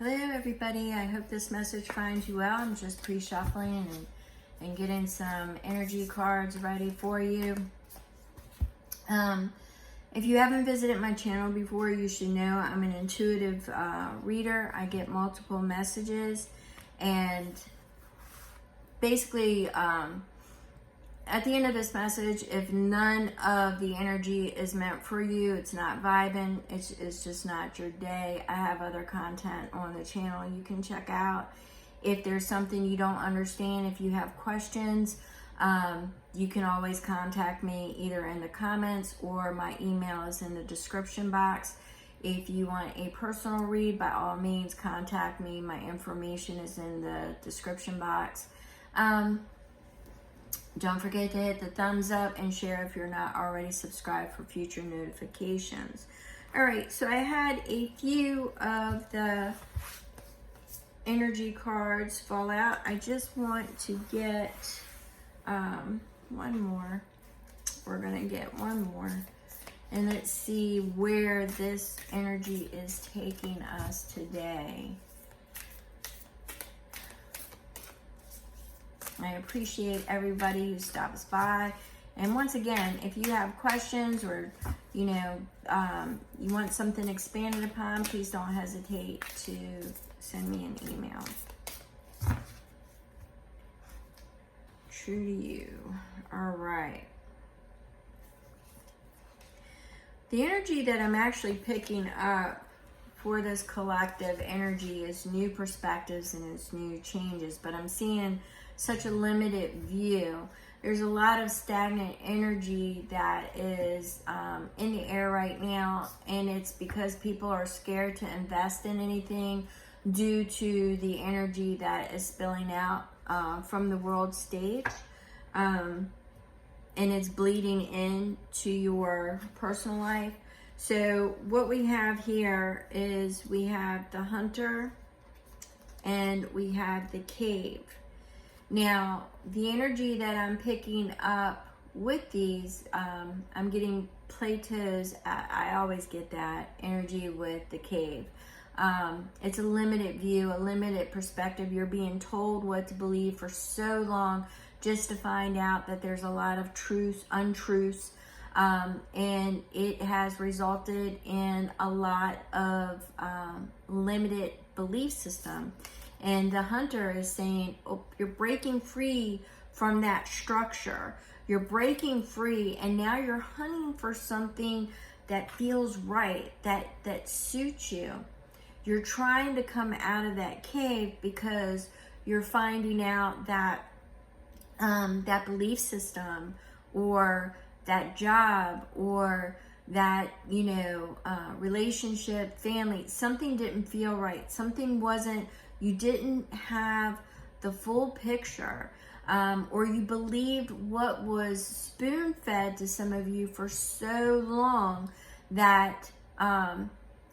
Hello, everybody. I hope this message finds you well. I'm just pre-shuffling and getting some energy cards ready for you. If you haven't visited my channel before, you should know I'm an intuitive reader. I get multiple messages, and basically, at the end of this message, if none of the energy is meant for you, it's not vibing, it's just not your day, I have other content on the channel you can check out. If there's something you don't understand, if you have questions, you can always contact me either in the comments or my email is in the description box. If you want a personal read, by all means, contact me. My information is in the description box. Don't forget to hit the thumbs up and share if you're not already subscribed for future notifications. All right, so I had a few of the energy cards fall out. I just want to get one more. We're going to get one more. And let's see where this energy is taking us today. I appreciate everybody who stops by. And once again, if you have questions or, you want something expanded upon, please don't hesitate to send me an email. True to you. All right. The energy that I'm actually picking up for this collective energy is new perspectives and it's new changes, but I'm seeing such a limited view. There's a lot of stagnant energy that is in the air right now, and it's because people are scared to invest in anything due to the energy that is spilling out from the world stage, and it's bleeding into your personal life. So what we have here is we have the Hunter and we have the Cave. Now, the energy that I'm picking up with these, I'm getting Plato's, I always get that energy with the Cave. It's a limited view, a limited perspective. You're being told what to believe for so long just to find out that there's a lot of truths, untruths, and it has resulted in a lot of limited belief system. And the Hunter is saying, oh, you're breaking free from that structure. You're breaking free, and now you're hunting for something that feels right, that suits you. You're trying to come out of that cave because you're finding out that that belief system or that job or that, relationship, family, something didn't feel right. Something wasn't, you didn't have the full picture, or you believed what was spoon-fed to some of you for so long that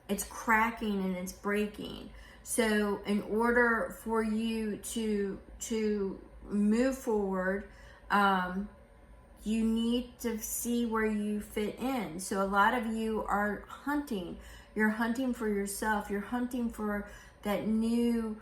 it's cracking and it's breaking. So in order for you to move forward, you need to see where you fit in. So a lot of you are hunting. You're hunting for yourself. You're hunting for that new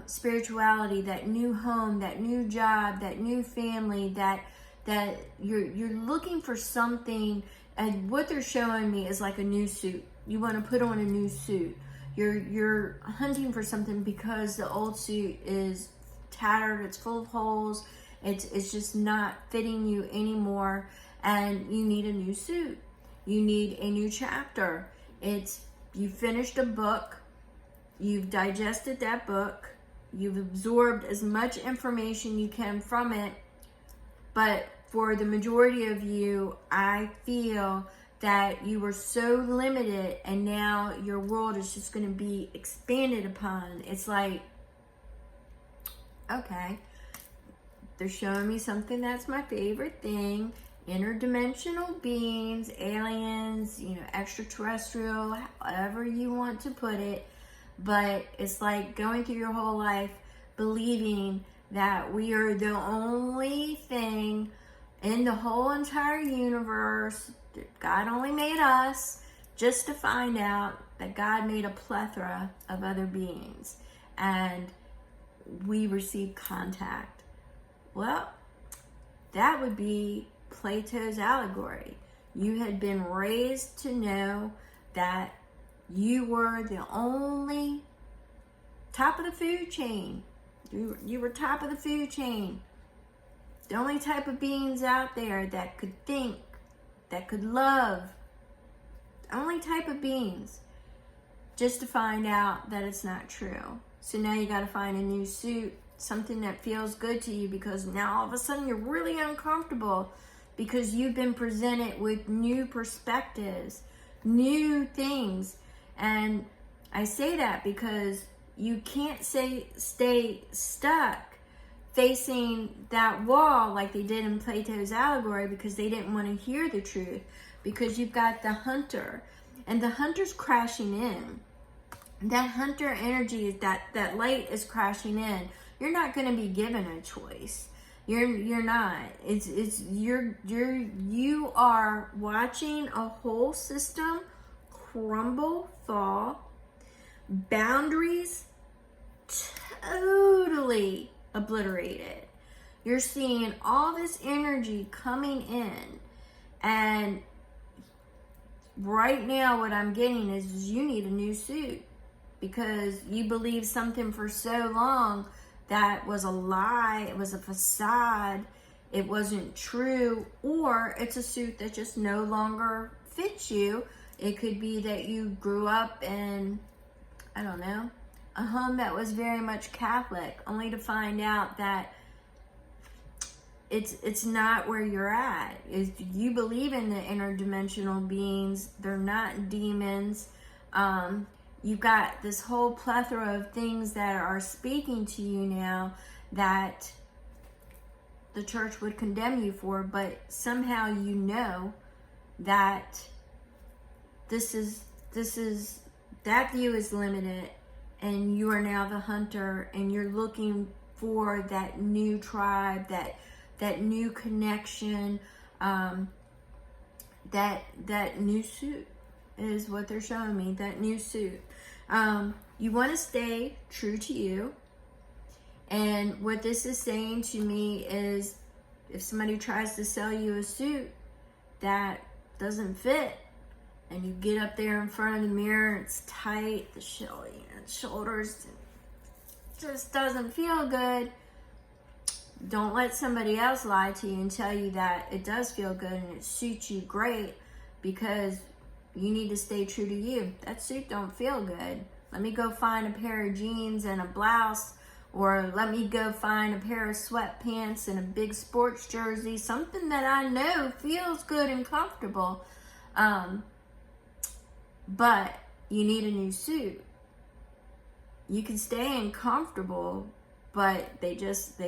spirituality, that new home, that new job, that new family, that you're looking for something. And what they're showing me is like a new suit. You want to put on a new suit. You're hunting for something because the old suit is tattered. It's full of holes. It's just not fitting you anymore, and you need a new suit. You need a new chapter. You finished a book. You've digested that book. You've absorbed as much information you can from it. But for the majority of you, I feel that you were so limited, and now your world is just going to be expanded upon. It's like, okay, they're showing me something that's my favorite thing. Interdimensional beings, aliens, extraterrestrial, however you want to put it. But it's like going through your whole life believing that we are the only thing in the whole entire universe. God only made us just to find out that God made a plethora of other beings and we receive contact. Well, that would be Plato's allegory. You had been raised to know that you were the only top of the food chain. You were top of the food chain. The only type of beings out there that could think, that could love. The only type of beings. Just to find out that it's not true. So now you got to find a new suit, something that feels good to you, because now all of a sudden you're really uncomfortable because you've been presented with new perspectives, new things. And I say that because you can't stay stuck facing that wall like they did in Plato's allegory, because they didn't want to hear the truth, because you've got the hunter, and the hunter's crashing in. That hunter energy, is that light is crashing in. You're not going to be given a choice. You're not. You are watching a whole system crumble, fall, boundaries totally obliterated. You're seeing all this energy coming in, and right now what I'm getting is you need a new suit, because you believed something for so long that was a lie, it was a facade, it wasn't true, or it's a suit that just no longer fits you. It could be that you grew up in, I don't know, a home that was very much Catholic, only to find out that it's not where you're at. If you believe in the interdimensional beings, they're not demons. You've got this whole plethora of things that are speaking to you now that the church would condemn you for, but somehow you know that that view is limited, and you are now the hunter, and you're looking for that new tribe, that new connection, that new suit is what they're showing me, that new suit. You want to stay true to you. And what this is saying to me is, if somebody tries to sell you a suit that doesn't fit, and you get up there in front of the mirror, it's tight, the shoulders just doesn't feel good, don't let somebody else lie to you and tell you that it does feel good and it suits you great, because you need to stay true to you. That suit don't feel good. Let me go find a pair of jeans and a blouse, or let me go find a pair of sweatpants and a big sports jersey, something that I know feels good and comfortable. But you need a new suit. You can stay uncomfortable, but they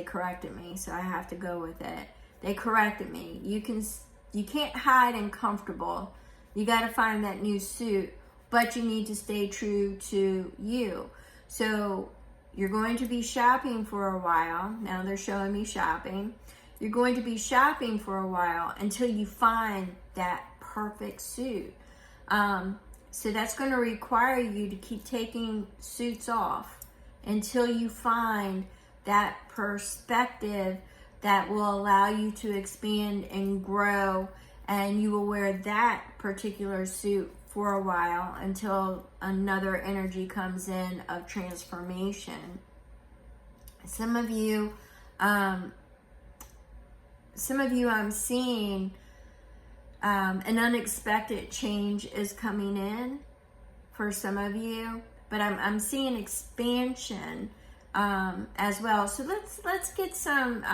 corrected me, so I have to go with it. They corrected me. You can't hide uncomfortable. You got to find that new suit, but you need to stay true to you. So you're going to be shopping for a while. Now they're showing me shopping. You're going to be shopping for a while until you find that perfect suit. So that's going to require you to keep taking suits off until you find that perspective that will allow you to expand and grow, and you will wear that particular suit for a while until another energy comes in of transformation. Some of you I'm seeing an unexpected change is coming in for some of you, but I'm seeing expansion as well. So let's get some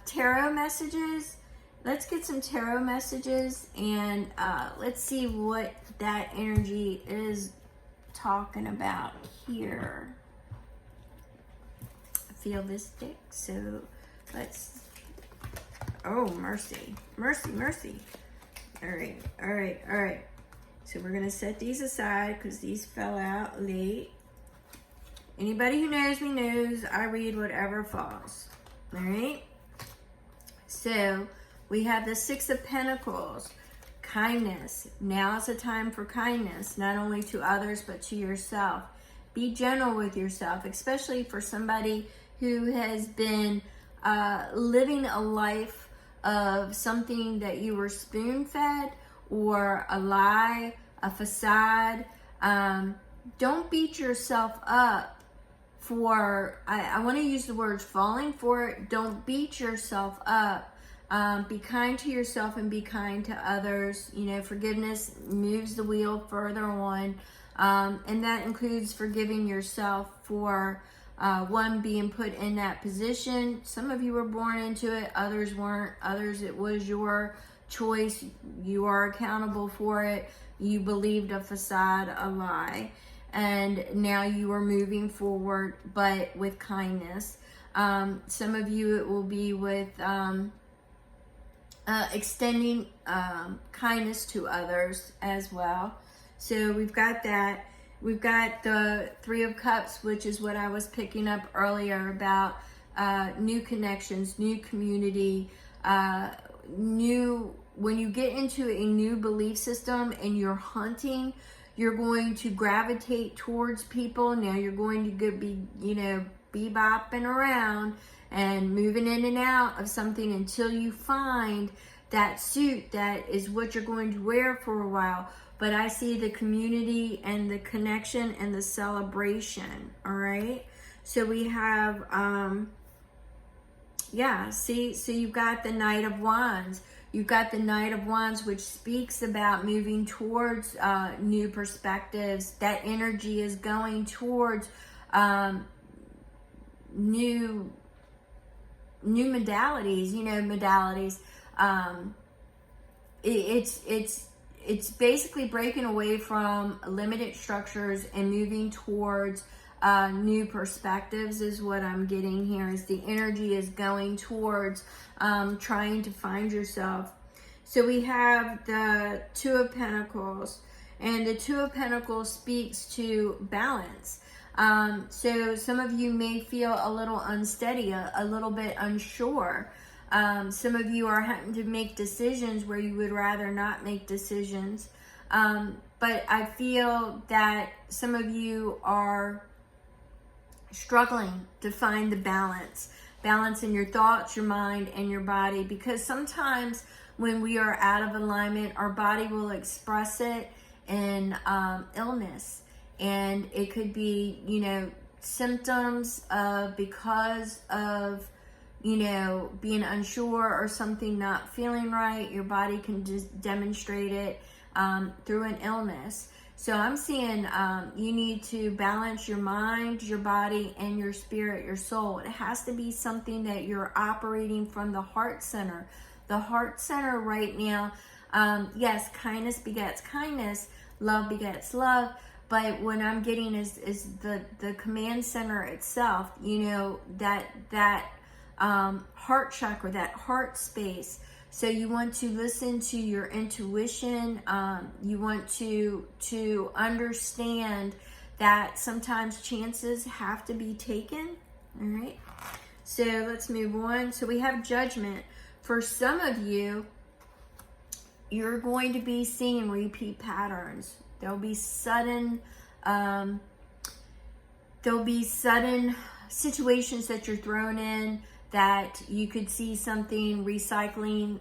tarot messages. Let's get some tarot messages, and let's see what that energy is talking about here. I feel this stick, so let's. Oh, mercy, mercy, mercy. All right. So we're gonna set these aside because these fell out late. Anybody who knows me knows I read whatever falls. All right. So we have the Six of Pentacles kindness. Now is a time for kindness, not only to others, but to yourself. Be gentle with yourself, especially for somebody who has been living a life of something that you were spoon-fed, or a lie, a facade. Don't beat yourself up for, I want to use the words falling for it. Don't beat yourself up. Be kind to yourself and be kind to others. You know, forgiveness moves the wheel further on. And that includes forgiving yourself for one, being put in that position. Some of you were born into it, others weren't. Others, it was your choice. You are accountable for it. You believed a facade, a lie, and now you are moving forward, but with kindness. Some of you, it will be with extending kindness to others as well. So we've got that. We've got the Three of Cups, which is what I was picking up earlier about new connections, new community, when you get into a new belief system and you're hunting, you're going to gravitate towards people. Now you're going to be, bebopping around and moving in and out of something until you find that suit that is what you're going to wear for a while. But I see the community and the connection and the celebration, all right? So we have, so you've got the Knight of Wands. You've got the Knight of Wands, which speaks about moving towards new perspectives. That energy is going towards new modalities. It's basically breaking away from limited structures and moving towards new perspectives is what I'm getting here. Is the energy is going towards trying to find yourself. So we have the Two of Pentacles, and the Two of Pentacles speaks to balance. So some of you may feel a little unsteady, a little bit unsure. Some of you are having to make decisions where you would rather not make decisions. But I feel that some of you are struggling to find the balance in your thoughts, your mind, and your body. Because sometimes when we are out of alignment, our body will express it in illness. And it could be, symptoms of because of being unsure or something not feeling right. Your body can just demonstrate it through an illness. So I'm seeing you need to balance your mind, your body, and your spirit, your soul. It has to be something that you're operating from the heart center. The heart center right now, yes, kindness begets kindness, love begets love. But what I'm getting is the command center itself, that heart chakra, that heart space. So you want to listen to your intuition. You want to understand that sometimes chances have to be taken. All right. So let's move on. So we have Judgment. For some of you, you're going to be seeing repeat patterns. There'll be sudden situations that you're thrown in, that you could see something recycling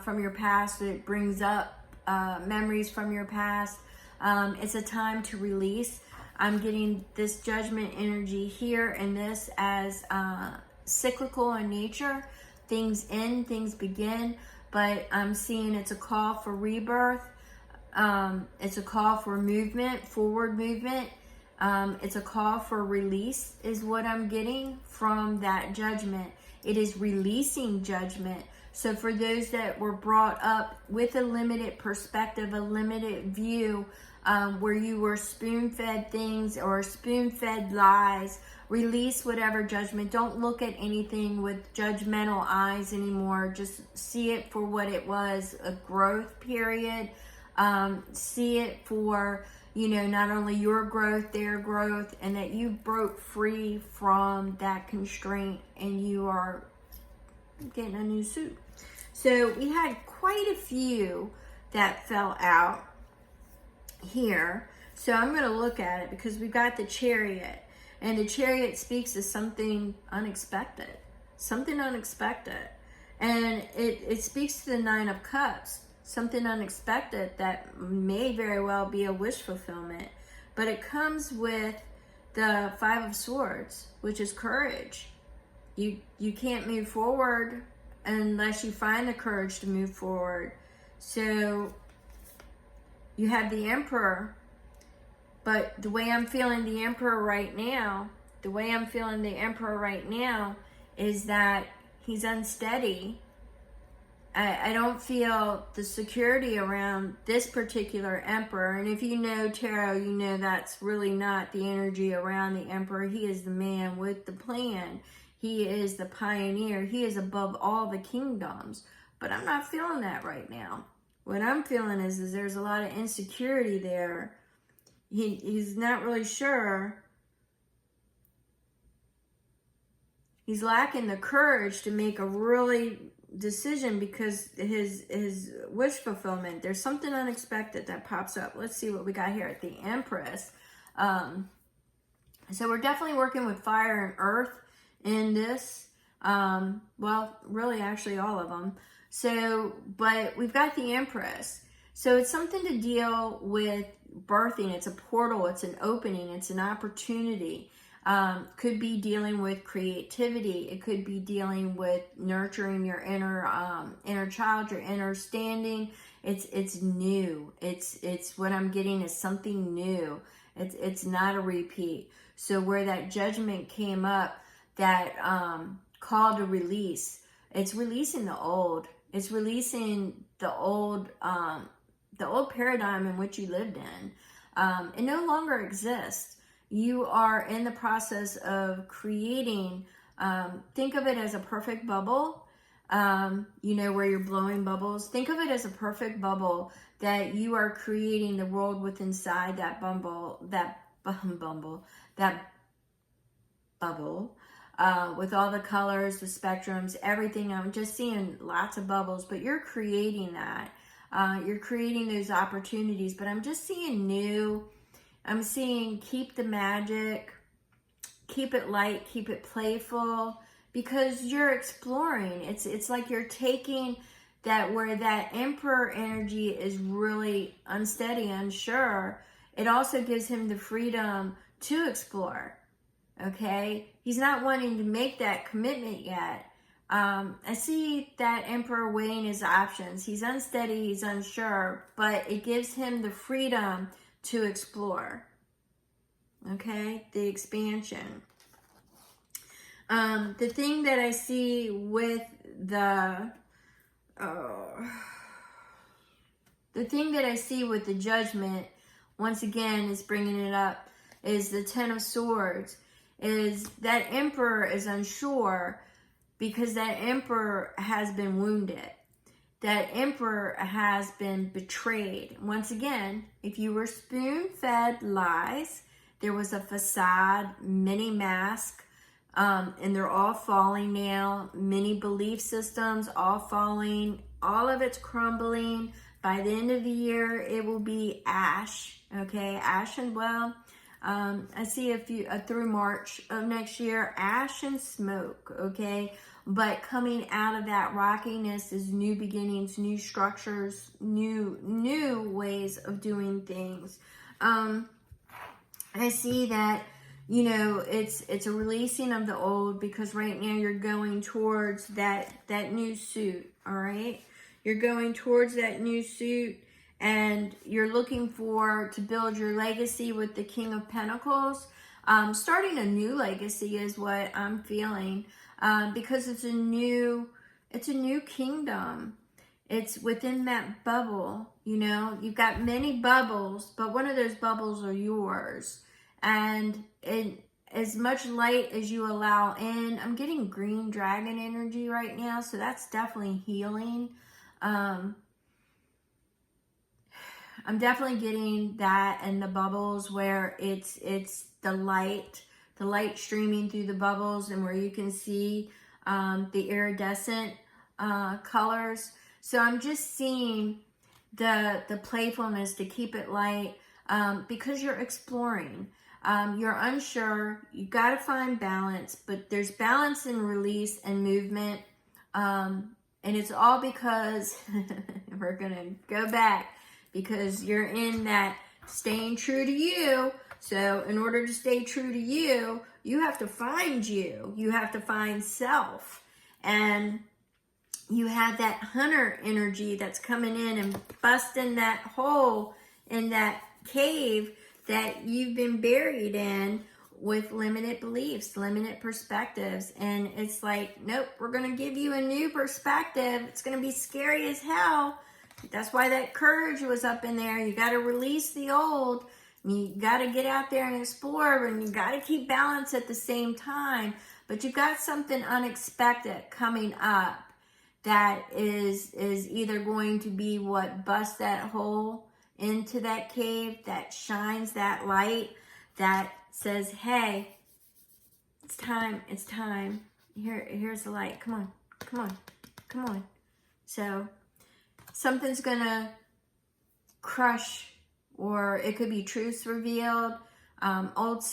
from your past that brings up memories from your past. It's a time to release. I'm getting this Judgment energy here, and this as cyclical in nature. Things end, things begin, but I'm seeing it's a call for rebirth. It's a call for movement, forward movement. It's a call for release is what I'm getting from that Judgment. It is releasing judgment. So for those that were brought up with a limited perspective, a limited view, where you were spoon-fed things or spoon-fed lies, release whatever judgment. Don't look at anything with judgmental eyes anymore. Just see it for what it was, a growth period. See it for, not only your growth, their growth, and that you broke free from that constraint and you are getting a new suit. So we had quite a few that fell out here. So I'm going to look at it because we've got the Chariot, and the Chariot speaks of something unexpected, and it speaks to the Nine of Cups, something unexpected that may very well be a wish fulfillment, but it comes with the Five of Swords, which is courage. You can't move forward unless you find the courage to move forward. So you have the Emperor, but the way I'm feeling the Emperor right now, is that he's unsteady. I don't feel the security around this particular Emperor. And if you know tarot, you know that's really not the energy around the Emperor. He is the man with the plan. He is the pioneer. He is above all the kingdoms. But I'm not feeling that right now. What I'm feeling is there's a lot of insecurity there. He's not really sure. He's lacking the courage to make a really decision because his wish fulfillment. There's something unexpected that pops up. Let's see what we got here at the Empress. So we're definitely working with fire and earth in this. Well, really, actually, all of them. So, but we've got the Empress. So it's something to deal with birthing. It's a portal. It's an opening. It's an opportunity. Could be dealing with creativity. It could be dealing with nurturing your inner child, your inner standing. It's new. It's what I'm getting is something new. It's not a repeat. So where that judgment came up, that call to release, it's releasing the old. It's releasing the old paradigm in which you lived in. It no longer exists. You are in the process of creating, think of it as a perfect bubble, where you're blowing bubbles. Think of it as a perfect bubble that you are creating the world with inside that bubble, with all the colors, the spectrums, everything. I'm just seeing lots of bubbles, but you're creating that. You're creating those opportunities, but I'm just seeing new. I'm seeing keep the magic, keep it light, keep it playful, because you're exploring. It's like you're taking that where that Emperor energy is really unsteady, unsure. It also gives him the freedom to explore. Okay? He's not wanting to make that commitment yet. I see that Emperor weighing his options. He's unsteady, he's unsure, but it gives him the freedom to explore. Okay, the expansion. The thing that I see with the judgment, once again, is bringing it up, is the Ten of Swords. Is that Emperor is unsure because that Emperor has been wounded. That Emperor has been betrayed. Once again, if you were spoon-fed lies, there was a facade, many masks, and they're all falling now. Many belief systems, all falling. All of it's crumbling. By the end of the year, it will be ash. Okay, ash and I see through March of next year, ash and smoke. Okay. But coming out of that rockiness is new beginnings, new structures, new ways of doing things. I see that, it's a releasing of the old, because right now you're going towards that new suit, all right? You're going towards that new suit, and you're looking to build your legacy with the King of Pentacles. Starting a new legacy is what I'm feeling. Because it's a new kingdom. It's within that bubble, you've got many bubbles, but one of those bubbles are yours. And as much light as you allow in, I'm getting green dragon energy right now, so that's definitely healing. I'm definitely getting that in the bubbles where it's the light streaming through the bubbles, and where you can see the iridescent colors. So I'm just seeing the playfulness, to keep it light, because you're exploring. You're unsure. You got to find balance, but there's balance in release and movement. And it's all because we're going to go back, because you're in that staying true to you. So in order to stay true to you, you have to find you. You have to find self. And you have that hunter energy that's coming in and busting that hole in that cave that you've been buried in with limited beliefs, limited perspectives. And it's like, nope, we're going to give you a new perspective. It's going to be scary as hell. That's why that courage was up in there. You got to release the old. You got to get out there and explore, and you got to keep balance at the same time. But you've got something unexpected coming up that is either going to be what busts that hole into that cave, that shines that light, that says, hey, it's time. Here's the light. Come on. So something's gonna crush, or it could be truths revealed, old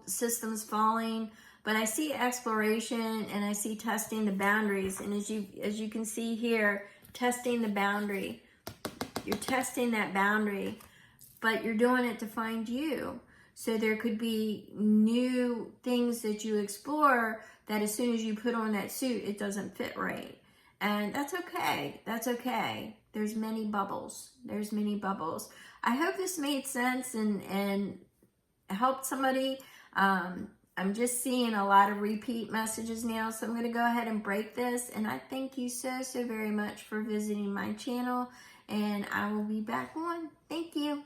systems falling. But I see exploration, and I see testing the boundaries. And as you can see here, testing the boundary. You're testing that boundary, but you're doing it to find you. So there could be new things that you explore that as soon as you put on that suit, it doesn't fit right. And that's okay. That's okay. There's many bubbles. I hope this made sense and helped somebody. I'm just seeing a lot of repeat messages now, so I'm going to go ahead and break this. And I thank you so very much for visiting my channel, and I will be back on. Thank you.